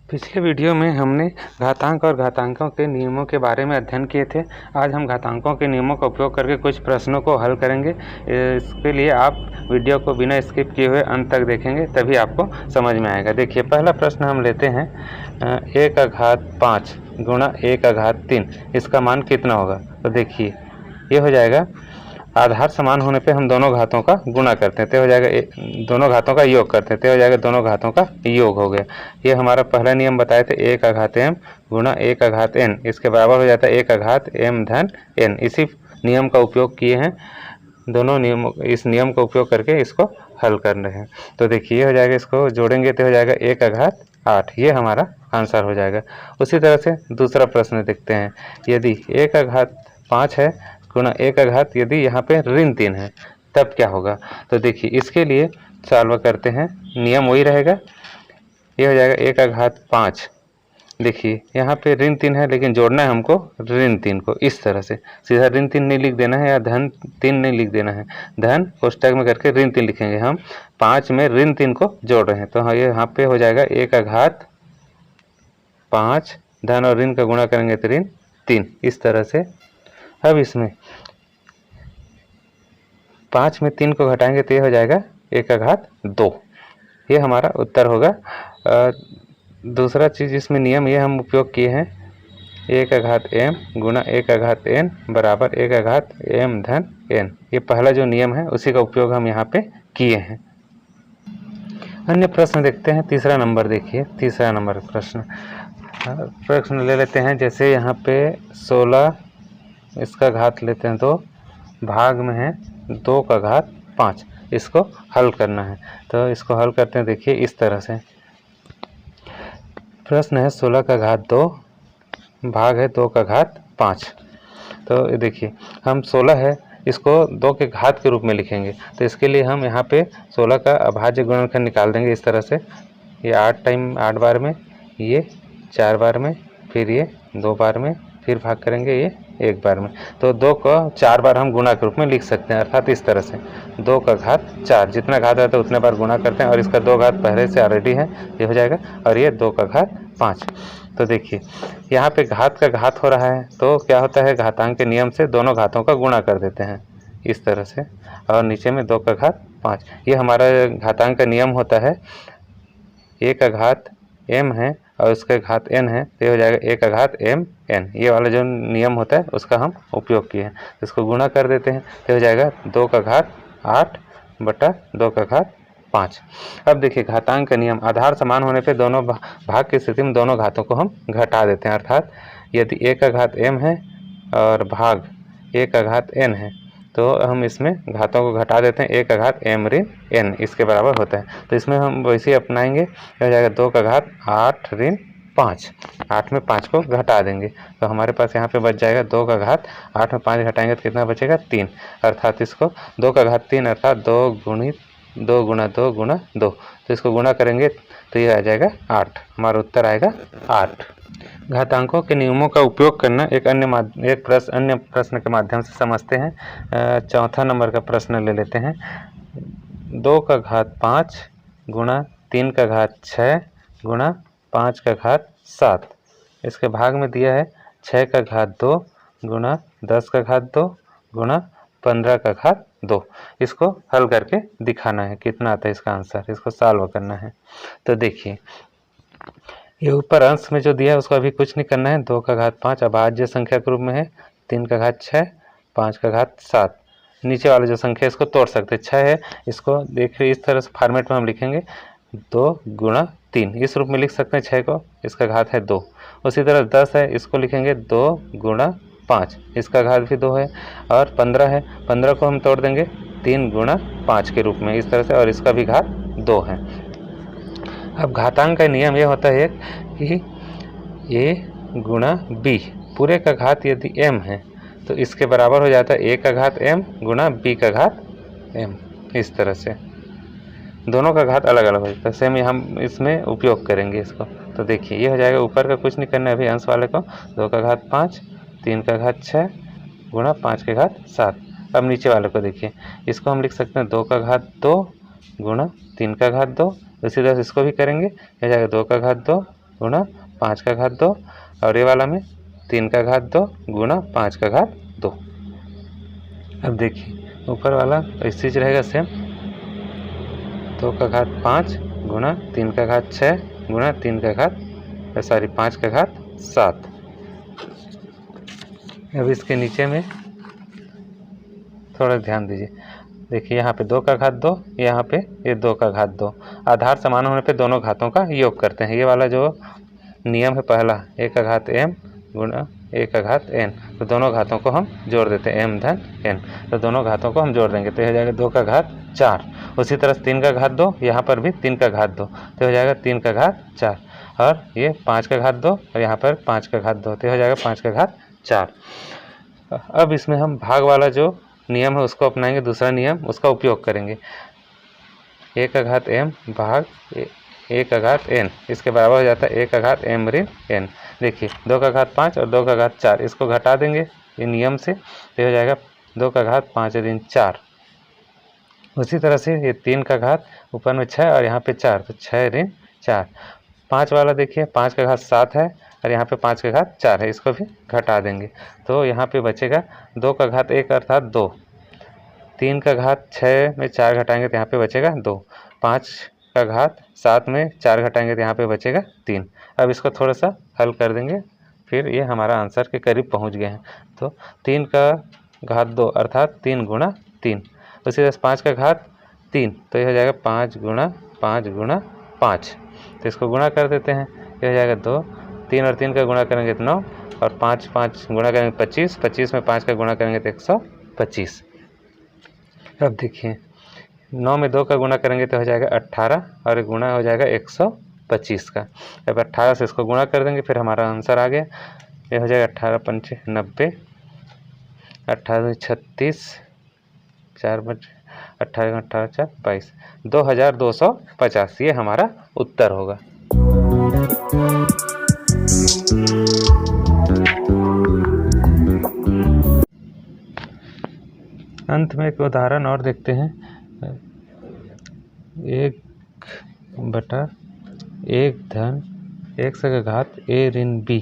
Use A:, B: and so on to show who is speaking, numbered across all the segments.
A: पिछले वीडियो में हमने घातांक और घातांकों के नियमों के बारे में अध्ययन किए थे। आज हम घातांकों के नियमों का उपयोग करके कुछ प्रश्नों को हल करेंगे। इसके लिए आप वीडियो को बिना स्किप किए हुए अंत तक देखेंगे, तभी आपको समझ में आएगा। देखिए, पहला प्रश्न हम लेते हैं 1/5 गुणा 1/3, इसका मान कितना होगा। तो देखिए, ये हो जाएगा, आधार समान होने पे हम दोनों घातों का गुणा करते हैं, तो हो जाएगा दोनों घातों का योग करते हैं, तो हो जाएगा दोनों घातों का योग हो गया। ये हमारा पहला नियम बताए थे, 1/m गुणा 1/n, इसके बराबर हो जाता है 1/m धन n। इसी नियम का उपयोग किए हैं, दोनों नियमों, इस नियम का उपयोग करके इसको हल कर रहे हैं। तो देखिए, ये हो जाएगा, इसको जोड़ेंगे तो हो जाएगा 1/8, ये हमारा आंसर हो जाएगा। उसी तरह से दूसरा प्रश्न देखते हैं, यदि 1/5 है गुणा 1/, यदि यहाँ पे ऋण 3 है तब क्या होगा। तो देखिए, इसके लिए सॉल्व करते हैं, नियम वही रहेगा। ये हो जाएगा 1/5। देखिए, यहाँ पे ऋण 3 है, लेकिन जोड़ना है हमको ऋण 3 को। इस तरह से सीधा ऋण 3 नहीं लिख देना है या धन 3 नहीं लिख देना है, धन कोष्टक में करके ऋण 3 लिखेंगे। हम 5 में ऋण 3 को जोड़ रहे हैं, तो हाँ, ये यहाँ पे हो जाएगा 1/5, धन और ऋण का गुणा करेंगे तो ऋण 3। इस तरह से अब इसमें 5 में 3 को घटाएंगे तो ये हो जाएगा 1/2, ये हमारा उत्तर होगा। दूसरा चीज़ इसमें नियम ये हम उपयोग किए हैं, 1/m गुणा 1/n बराबर 1/m धन n। ये पहला जो नियम है उसी का उपयोग हम यहाँ पे किए हैं। अन्य प्रश्न देखते हैं। तीसरा नंबर देखिए, तीसरा नंबर प्रश्न ले लेते हैं। जैसे यहाँ पे 16, इसका घात लेते हैं, तो भाग में है 2/5, इसको हल करना है। तो इसको हल करते हैं, देखिए इस तरह से प्रश्न है, 16/2 भाग है 2/5। तो देखिए, हम 16 है, इसको 2 के घात के रूप में लिखेंगे, तो इसके लिए हम यहाँ पे 16 का अभाज्य गुणनखंड निकाल देंगे इस तरह से। ये 8 बार में, ये 4 बार में, फिर ये 2 बार में, फिर भाग करेंगे ये 1 बार में। तो 2 को 4 बार हम गुणा के रूप में लिख सकते हैं, अर्थात इस तरह से 2/4, जितना घात रहता है उतने बार गुणा करते हैं, और इसका 2 घात पहले से ऑलरेडी है, ये हो जाएगा, और ये 2/5। तो देखिए, यहाँ पे घात का घात हो रहा है, तो क्या होता है, घातांक के नियम से दोनों घातों का गुणा कर देते हैं इस तरह से, और नीचे में 2/5। ये हमारा घातांक का नियम होता है। 1/m है और उसका घात n है, तो ये हो जाएगा 1/mn। ये वाला जो नियम होता है उसका हम उपयोग किए हैं। इसको गुणा कर देते हैं, तो हो जाएगा 2/8 बटा 2/5। अब देखिए, घातांक का नियम, आधार समान होने पे दोनों भाग की स्थिति में दोनों घातों को हम घटा देते हैं। अर्थात यदि 1/m है और भाग 1/n है, तो हम इसमें घातों को घटा देते हैं, 1/m ऋण n इसके बराबर होता है। तो इसमें हम वैसे ही अपनाएंगे, हो जाएगा 2/8 ऋण 5, 8 में 5 को घटा देंगे, तो हमारे पास यहाँ पे बच जाएगा 2/8 में 5 घटाएंगे तो कितना बचेगा, 3। अर्थात इसको 2/3 अर्थात 2 गुणा 2 गुणा 2, तो इसको गुणा करेंगे तो ये आ जाएगा 8, हमारा उत्तर आएगा 8। घातांकों के नियमों का उपयोग करना एक अन्य प्रश्न के माध्यम से समझते हैं। चौथा नंबर का प्रश्न ले लेते हैं। 2/5 गुणा 3/6 गुणा 5/7, इसके भाग में दिया है 6/2 गुणा 10/2 गुणा 15/2। इसको हल करके दिखाना है, कितना आता है इसका आंसर, इसको सॉल्व करना है। तो देखिए, ये ऊपर अंश में जो दिया है उसको अभी कुछ नहीं करना है। 2/5 अभाज्य संख्या के रूप में है, 3/6, 5/7। नीचे वाला जो संख्या है इसको तोड़ सकते हैं, 6 है, इसको देखिए इस तरह से फॉर्मेट में हम लिखेंगे, 2 गुणा 3, इस रूप में लिख सकते हैं 6 को, इसका घात है 2। उसी तरह 10 है, इसको लिखेंगे 2 गुणा 5, इसका घात भी 2 है। और 15 है, 15 को हम तोड़ देंगे 3 गुणा 5 के रूप में इस तरह से, और इसका भी घात 2 है। अब घातांक का नियम ये होता है कि a गुणा b पूरे का घात यदि m है, तो इसके बराबर हो जाता है a/m गुणा b/m। इस तरह से दोनों का घात अलग अलग हो जाता है, सेम हम इसमें उपयोग करेंगे इसको। तो देखिए, ये हो जाएगा, ऊपर का कुछ नहीं करना है अभी, अंश वाले को 2/5, 3/6 गुणा 5/7। अब नीचे वाले को देखिए, इसको हम लिख सकते हैं 2/2 गुणा 3/2, इसी तरह से इसको भी करेंगे, हो जाएगा 2/2 गुणा 5 का घात 2, और ये वाला में 3 का घात 2 गुणा 5 का घात 2। अब देखिए ऊपर वाला इस चीज रहेगा सेम, 2 का घात 5 गुणा 3 का घात 6 गुणा 3 का घात 5 का घात 7। अब इसके नीचे में थोड़ा ध्यान दीजिए, देखिए यहाँ पे 2 का घात 2, यहाँ पे ये 2 का घात 2। आधार समान होने पे दोनों घातों का योग करते हैं। ये वाला जो नियम है पहला, 1 का घात m गुणा 1 का घात n, तो दोनों घातों को हम जोड़ देते हैं, m धन n, तो दोनों घातों को हम जोड़ देंगे तो हो जाएगा 2 का घात 4। उसी तरह 3 का घात 2, यहाँ पर भी 3 का घात 2, तो हो जाएगा 3 का घात 4, और ये 5 का घात 2 और यहाँ पर 5 का घात 2, तो हो जाएगा 5 का घात 4। अब इसमें हम भाग वाला जो नियम है उसको अपनाएंगे, दूसरा नियम उसका उपयोग करेंगे। 1 का घात m भाग 1 का घात n, इसके बराबर हो जाता है 1 का घात m ऋण n। देखिए 2 का घात 5 और 2 का घात 4, इसको घटा देंगे ये नियम से, तो हो जाएगा 2 का घात 5 ऋण 4। उसी तरह से ये 3 का घात ऊपर में 6 और यहाँ पे 4, तो 6 ऋण 4। 5 वाला देखिए 5 का घात 7 है और यहाँ पे 5 का घात 4 है, इसको भी घटा देंगे तो यहाँ पे बचेगा 2 का घात 1 अर्थात 2, 3 का घात 6 में 4 घटाएंगे तो यहाँ पे बचेगा 2, 5 का घात 7 में 4 घटाएंगे तो यहाँ पे बचेगा 3। अब इसको थोड़ा सा हल कर देंगे, फिर ये हमारा आंसर के करीब पहुँच गए हैं। तो 3 का घात 2 अर्थात 3 गुणा 3, उसी तरह 5 का घात 3, तो ये हो जाएगा 5 गुणा 5 गुणा 5, तो इसको गुणा कर देते हैं, ये हो जाएगा 2, 3 और 3 का गुणा करेंगे तो 9, और 5 गुणा करेंगे 25, 25 में 5 का गुणा करेंगे तो 125। अब देखिए 9 में 2 का गुणा करेंगे तो हो जाएगा 18, और गुणा हो जाएगा 125 का। अब 18 से इसको गुणा कर देंगे, फिर हमारा आंसर आ गया, ये हो जाएगा 18 पंचे 90, 18 36, 4 बचे 18 18 4 22, 2250, ये हमारा उत्तर होगा। अंत में एक उदाहरण और देखते हैं। 1/1 धन 1 का घात a ऋण b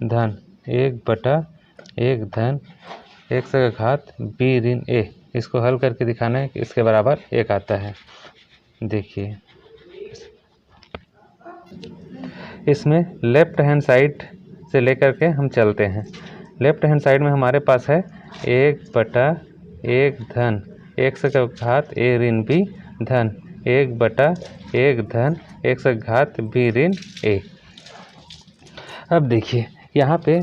A: धन 1/1 धन 1 का घात b ऋण a, इसको हल करके दिखाना है कि इसके बराबर 1 आता है। देखिए इसमें लेफ्ट हैंड साइड से लेकर के हम चलते हैं। लेफ्ट हैंड साइड में हमारे पास है 1/1 धन 1 का घात a ऋण b धन 1/1 धन 1 का घात b ऋण a। अब देखिए यहाँ पे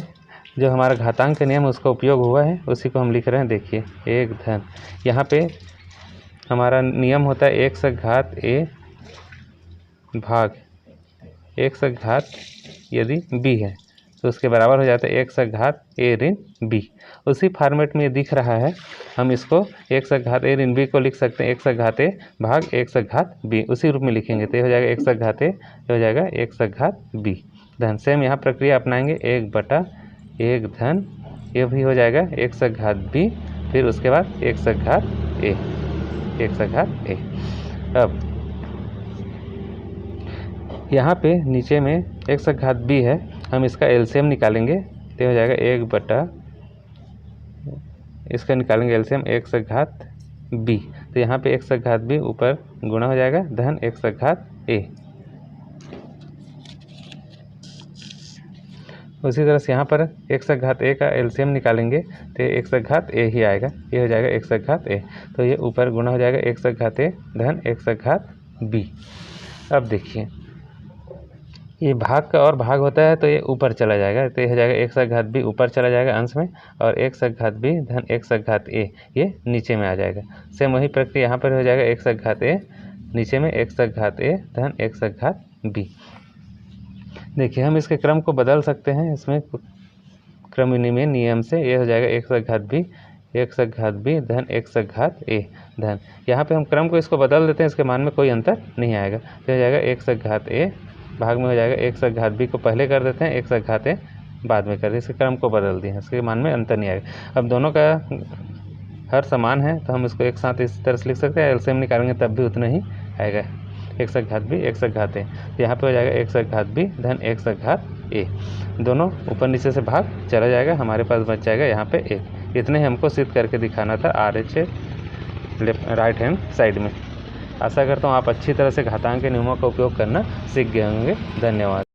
A: जो हमारा घातांक नियम उसका उपयोग हुआ है, उसी को हम लिख रहे हैं। देखिए 1 धन, यहाँ पे हमारा नियम होता है 1 का घात a भाग 1 का घात यदि b है तो उसके बराबर हो जाता है 1 का घात a ऋण b। उसी फॉर्मेट में ये दिख रहा है, हम इसको 1 का घात a ऋण b को लिख सकते हैं 1 का घात a भाग 1 का घात b, उसी रूप में लिखेंगे तो ये हो जाएगा 1 का घात a, हो जाएगा 1 का घात b धन। सेम यहाँ प्रक्रिया अपनाएंगे, 1/1 धन ये भी हो जाएगा 1 का घात b, फिर उसके बाद 1 का घात a, 1 का घात a। अब यहाँ पे नीचे में 1 का घात b है, हम इसका एलसीएम निकालेंगे तो हो जाएगा 1/, इसका निकालेंगे एलसीएम 1 का घात b, तो यहाँ पे 1 का घात b ऊपर गुणा हो जाएगा धन 1 का घात a। उसी तरह से यहाँ पर 1 का घात a का एलसीएम निकालेंगे तो 1 का घात a ही आएगा, ये हो जाएगा 1 का घात a, तो ये ऊपर गुणा हो जाएगा 1 का घात a धन 1 का घात b। अब देखिए ये भाग का और भाग होता है तो ये ऊपर चला जाएगा, तो ये हो जाएगा 1 का घात b ऊपर चला जाएगा अंश में, और 1 का घात b धन 1 का घात a ये नीचे में आ जाएगा। सेम वही प्रक्रिया यहाँ पर हो जाएगा 1 का घात a नीचे में 1 का घात a धन 1 का घात b। देखिए हम इसके क्रम को बदल सकते हैं, इसमें क्रम विनिमय नियम से ये हो जाएगा 1 का घात b 1 का घात b धन 1 का घात a धन, यहाँ पे हम क्रम को इसको बदल देते हैं, इसके मान में कोई अंतर नहीं आएगा, तो हो जाएगा 1 का घात a भाग में हो जाएगा 1 का घात b को पहले कर देते हैं, 1 का घात a बाद में कर देते, इसके क्रम को बदल दिए हैं, इसके मान में अंतर नहीं आएगा। अब दोनों का हर समान है तो हम इसको एक साथ इस तरह से लिख सकते हैं, एलसीएम निकालेंगे तब भी उतना ही आएगा। x घात b x घात a। यहाँ पे हो जाएगा x घात b धन x घात a, दोनों ऊपर नीचे से भाग चला जाएगा, हमारे पास बच जाएगा यहाँ पे 1। इतने हमको सिद्ध करके दिखाना था RHS राइट हैंड साइड में। आशा करता हूँ आप अच्छी तरह से घातांक के नियमों का उपयोग करना सीख गए होंगे। धन्यवाद।